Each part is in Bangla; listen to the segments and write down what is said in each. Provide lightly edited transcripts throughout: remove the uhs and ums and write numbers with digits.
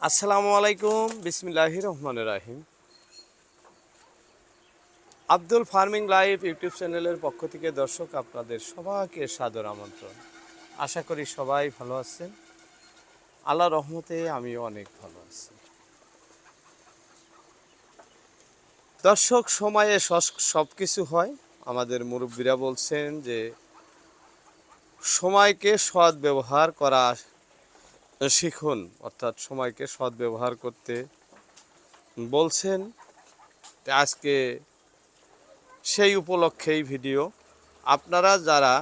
আসসালামু আলাইকুম, বিসমিল্লাহির রহমানির রহিম। আব্দুল ফার্মিং লাইভ ইউটিউব চ্যানেলের পক্ষ থেকে দর্শক আপনাদের সবাইকে সাদর আমন্ত্রণ। আশা করি সবাই ভালো আছেন। আল্লাহ রহমতে আমিও অনেক ভালো আছি। দর্শক, সময়ে সব কিছু হয়। আমাদের মুরব্বীরা বলছেন যে সময়কে সৎ ব্যবহার করা শিখুন, অর্থাৎ সময়কে সৎ ব্যবহার করতে বলছেন। আজকে সেই উপলক্ষেই ভিডিও। আপনারা যারা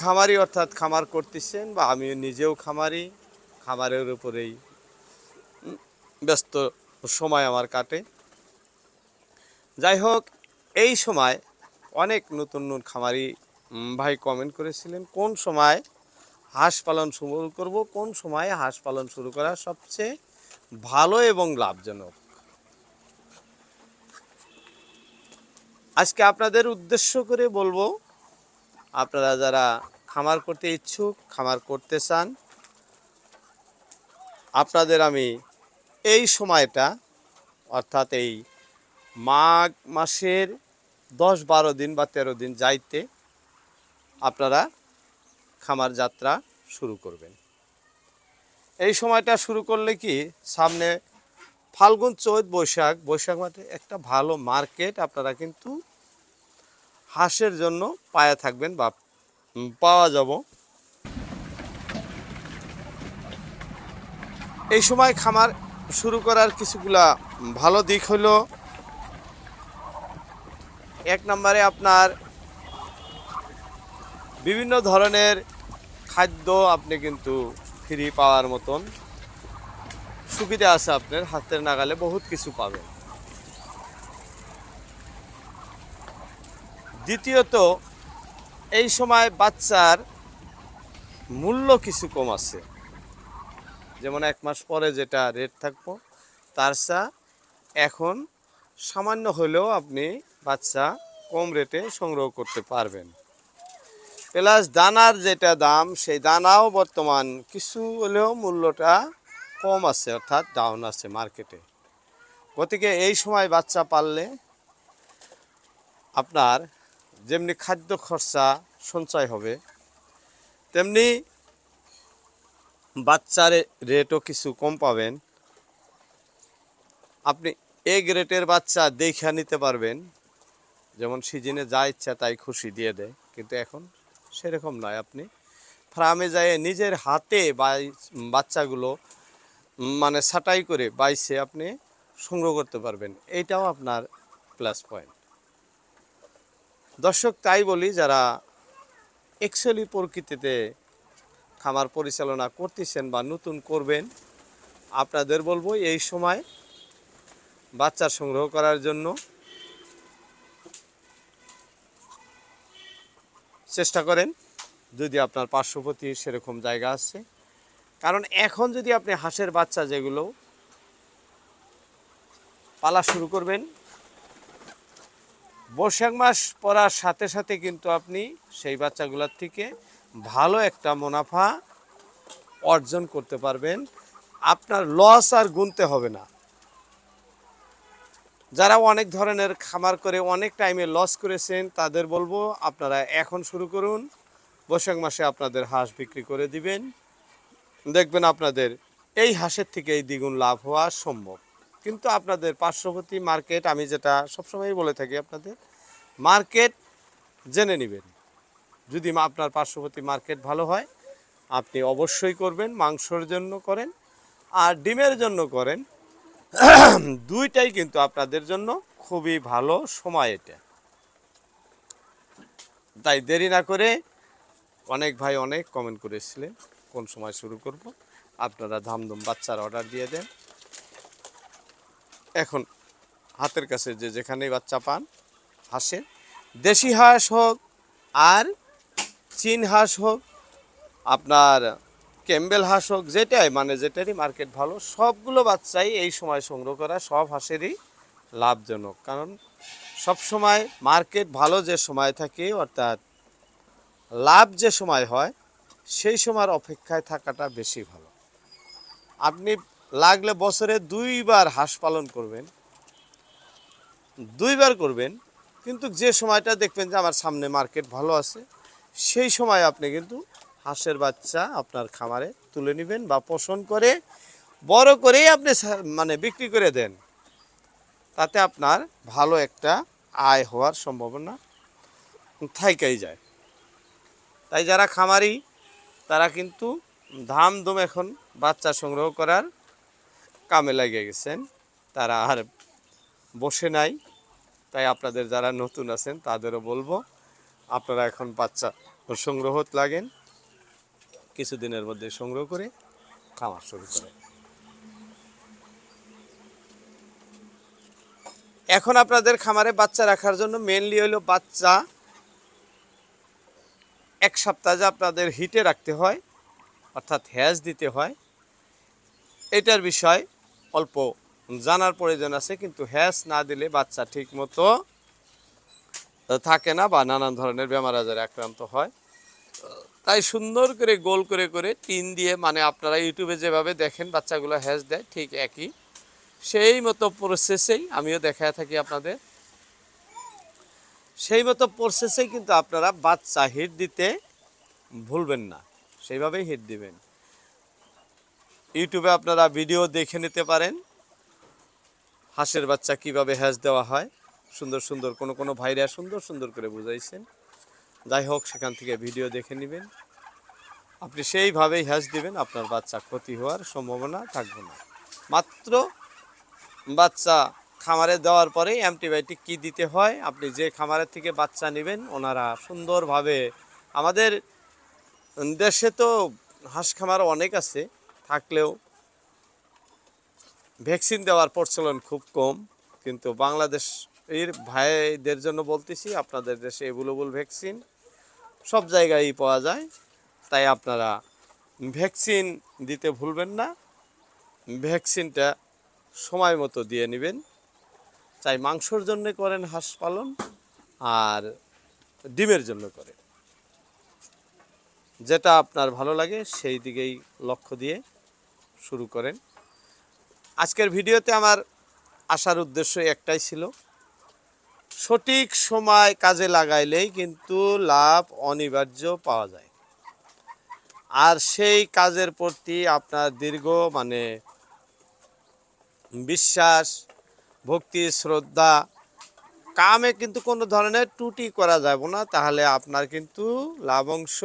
খামারি অর্থাৎ খামার করতেছেন বা আমি নিজেও খামারি, খামারের উপরেই ব্যস্ত সময় আমার কাটে। যাই হোক, এই সময় অনেক নতুন নতুন খামারি ভাই কমেন্ট করেছিলেন কোন সময় হাঁস পালন শুরু করব, কোন সময় হাঁস পালন শুরু করা সবচেয়ে ভালো এবং লাভজনক। আজকে আপনাদের উদ্দেশ্য করে বলবো, আপনারা যারা খামার করতে ইচ্ছুক, খামার করতে চান, আপনাদের আমি এই সময়টা অর্থাৎ এই মাঘ মাসের 10-12 দিন বা 13 দিন যাইতে আপনারা খামার যাত্রা শুরু করবেন। এই সময়টা শুরু করলে কি সামনে ফাল্গুন, চৈত, বৈশাখ মাসে একটা ভালো মার্কেট আপনারা কিন্তু হাঁসের জন্য পায়া থাকবেন বা পাওয়া যাব। এই সময় খামার শুরু করার কিছুগুলা ভালো দিক হলো, এক নম্বরে আপনার বিভিন্ন ধরনের খাদ্য আপনি কিন্তু ফ্রি পাওয়ার মতন সুবিধা আছে, আপনার হাতের নাগালে বহুত কিছু পাবেন। দ্বিতীয়ত, এই সময় বাচ্চার মূল্য কিছু কম আছে, যেমন 1 মাস পরে যেটা রেট থাকবো তার চা এখন সামান্য হলেও আপনি বাচ্চা কম রেটে সংগ্রহ করতে পারবেন। প্লাস দানার যেটা দাম, সেই দানাও বর্তমান কিছু হলেও মূল্যটা কম আছে, অর্থাৎ ডাউন আছে মার্কেটে। গতিকে এই সময় বাচ্চা পাললে আপনার যেমনি খাদ্য খরচা সঞ্চয় হবে, তেমনি বাচ্চার রেটও কিছু কম পাবেন। আপনি এক রেটের বাচ্চা দেখে নিতে পারবেন, যেমন সিজনে যা ইচ্ছা তাই খুশি দিয়ে দেয়, কিন্তু এখন সেরকম নয়। আপনি ফার্মে যায় নিজের হাতে বাচ্চাগুলো মানে ছাঁটাই করে বাইছে আপনি সংগ্রহ করতে পারবেন, এইটাও আপনার প্লাস পয়েন্ট। দর্শক, তাই বলি যারা অ্যাকচুয়ালি প্রকৃতিতে খামার পরিচালনা করতেছেন বা নতুন করবেন, আপনাদের বলবো এই সময় বাচ্চা সংগ্রহ করার জন্য চেষ্টা করেন, যদি আপনার পার্শ্ববর্তী সেরকম জায়গা আছে। কারণ এখন যদি আপনি হাঁসের বাচ্চা যেগুলো পালা শুরু করবেন, বৈশাখ মাস পড়ার সাথে সাথে কিন্তু আপনি সেই বাচ্চাগুলোর থেকে ভালো একটা মুনাফা অর্জন করতে পারবেন। আপনার লস আর গুনতে হবে না। যারা অনেক ধরনের খামার করে অনেক টাইমে লস করেছেন, তাদের বলবো আপনারা এখন শুরু করুন। বৈশাখ মাসে আপনাদের হাঁস বিক্রি করে দিবেন, দেখবেন আপনাদের এই হাঁসের থেকে এই দ্বিগুণ লাভ হওয়া সম্ভব। কিন্তু আপনাদের পার্শ্ববর্তী মার্কেট, আমি যেটা সবসময় বলে থাকি, আপনাদের মার্কেট জেনে নেবেন। যদি আপনার পার্শ্ববর্তী মার্কেট ভালো হয়, আপনি অবশ্যই করবেন। মাংসের জন্য করেন আর ডিমের জন্য করেন, দুইটাই কিন্তু আপনাদের জন্য খুবই ভালো সময় এটা। তাই দেরি না করে, অনেক ভাই অনেক কমেন্ট করেছিলেন কোন সময় শুরু করব, আপনারা ধামধুম বাচ্চার অর্ডার দিয়ে দেন। এখন হাতের কাছে যে যেখানেই বাচ্চা পান, হাঁসের দেশি হাঁস হোক আর চীন হাঁস হোক, আপনার ক্যাম্বেল হাঁস হোক, যেটাই মানে যেটারই মার্কেট ভালো, সবগুলো বাচ্চাই এই সময় সংগ্রহ করা সব হাঁসেরই লাভজনক। কারণ সব সময় মার্কেট ভালো যে সময় থাকে, অর্থাৎ লাভ যে সময় হয়, সেই সময়ের অপেক্ষায় থাকাটা বেশি ভালো। আপনি লাগলে বছরে 2বার হাঁস পালন করবেন, 2বার করবেন, কিন্তু যে সময়টা দেখবেন যে আমার সামনে মার্কেট ভালো আছে, সেই সময় আপনি কিন্তু হাঁসের বাচ্চা আপনার খামারে তুলে নেবেন বা পোষণ করে বড় করেই আপনি মানে বিক্রি করে দেন। তাতে আপনার ভালো একটা আয় হওয়ার সম্ভাবনা থাইকাই যায়। তাই যারা খামারি তারা কিন্তু ধামধুম এখন বাচ্চা সংগ্রহ করার কামে লেগে গেছেন, তারা আর বসে নাই। তাই আপনাদের যারা নতুন আছেন তাদেরও বলবো আপনারা এখন বাচ্চা সংগ্রহত লাগেন, কিছুদিনের মধ্যে সংগ্রহ করে খামার শুরু করেন। এখন আপনাদের খামারে বাচ্চা রাখার জন্য মেনলি হলো বাচ্চা 1 সপ্তাহ যে আপনাদের হিটে রাখতে হয়, অর্থাৎ হ্যাজ দিতে হয়, এটার বিষয় অল্প জানার প্রয়োজন আছে। কিন্তু হ্যাজ না দিলে বাচ্চা ঠিক মতো থাকে না বা নানান ধরনের বেমার আজারে আক্রান্ত হয়। তাই সুন্দর করে গোল করে করে টিন দিয়ে, মানে আপনারা ইউটিউবে যেভাবে দেখেন বাচ্চাগুলো হ্যাজ দেয় ঠিক একই সেই মতো প্রসেসেই আমিও দেখায় থাকি আপনাদের। সেই মতো প্রসেসেই কিন্তু আপনারা বাচ্চা হিট দিতে ভুলবেন না, সেইভাবেই হিট দিবেন। ইউটিউবে আপনারা ভিডিও দেখে নিতে পারেন হাঁসের বাচ্চা কিভাবে হ্যাজ দেওয়া হয়, সুন্দর সুন্দর কোনো ভাইরা সুন্দর সুন্দর করে বুঝাইছেন। যাই হোক, সেখান থেকে ভিডিও দেখে নেবেন, আপনি সেইভাবেই হ্যাজ দিবেন, আপনার বাচ্চা ক্ষতি হওয়ার সম্ভাবনা থাকবে না। মাত্র বাচ্চা খামারে দেওয়ার পরে অ্যান্টিবায়োটিক কি দিতে হয়, আপনি যে খামারের থেকে বাচ্চা নেবেন ওনারা সুন্দরভাবে, আমাদের দেশে তো হাঁস খামার অনেক আছে, থাকলেও ভ্যাকসিন দেওয়ার প্রচলন খুব কম। কিন্তু বাংলাদেশ এর ভাইদের জন্য বলতেছি, আপনাদের দেশে অ্যাভেলেবল ভ্যাকসিন সব জায়গায়ই পাওয়া যায়। তাই আপনারা ভ্যাকসিন দিতে ভুলবেন না, ভ্যাকসিনটা সময় মতো দিয়ে নেবেন। চাই মাংসর জন্য করেন হাঁস পালন আর ডিমের জন্য করেন, যেটা আপনার ভালো লাগে সেই দিকেই লক্ষ্য দিয়ে শুরু করেন। আজকের ভিডিওতে আমার আসার উদ্দেশ্য একটাই ছিল, সঠিক সময় কাজে লাগাইলেই কিন্তু লাভ অনিবার্য পাওয়া যায়। আর সেই কাজের প্রতি আপনার দীর্ঘ বিশ্বাস, ভক্তি, শ্রদ্ধা, কামে কিন্তু কোনো ধরনের ত্রুটি করা যাবে না, তাহলে আপনার কিন্তু লাভ অংশ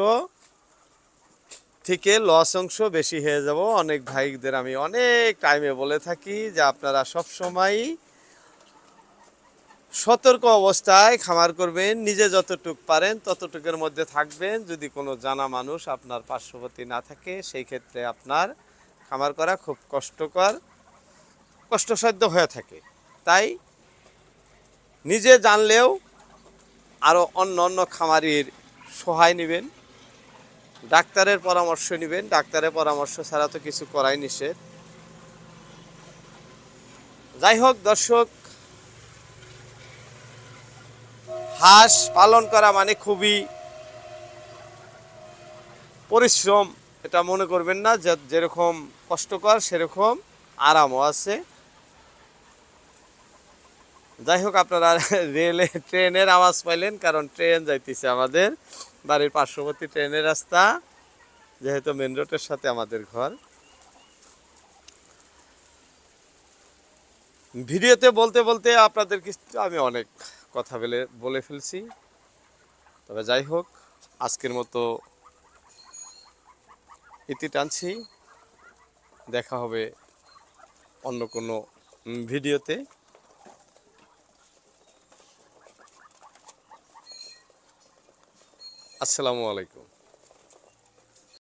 থেকে লস অংশ বেশি হয়ে যাব। অনেক ভাইদের আমি অনেক টাইমে বলে থাকি যে আপনারা সব সময় সতর্ক অবস্থায় খামার করবেন, নিজে যতটুক পারেন ততটুকের মধ্যে থাকবেন। যদি কোনো জানা মানুষ আপনার পার্শ্ববর্তী না থাকে, সেই ক্ষেত্রে আপনার খামার করা খুব কষ্টসাধ্য হয়ে থাকে। তাই নিজে জানলেও আরও অন্য খামারির সহায় নেবেন, ডাক্তারের পরামর্শ নেবেন। ডাক্তারের পরামর্শ ছাড়া তো কিছু করাই নিষেধ। যাই হোক দর্শক, হাঁস পালন করা মানে খুবই পরিশ্রম, এটা মনে করবেন না। যেরকম কষ্টকর সেরকম আরামও আছে। যাই হোক, আপনারা ট্রেনের আওয়াজ পাইলেন, কারণ ট্রেন যাইতেছে আমাদের বাড়ির পার্শ্ববর্তী ট্রেনের রাস্তা, যেহেতু মেন রোডের সাথে আমাদের ঘর। ভিডিওতে বলতে বলতে আপনাদের কিছু আমি অনেক কথা বলে ফেলছি। তবে যাই হোক, আজকের মতো ইতি টানছি। দেখা হবে অন্য কোনো ভিডিওতে। আসসালামু আলাইকুম।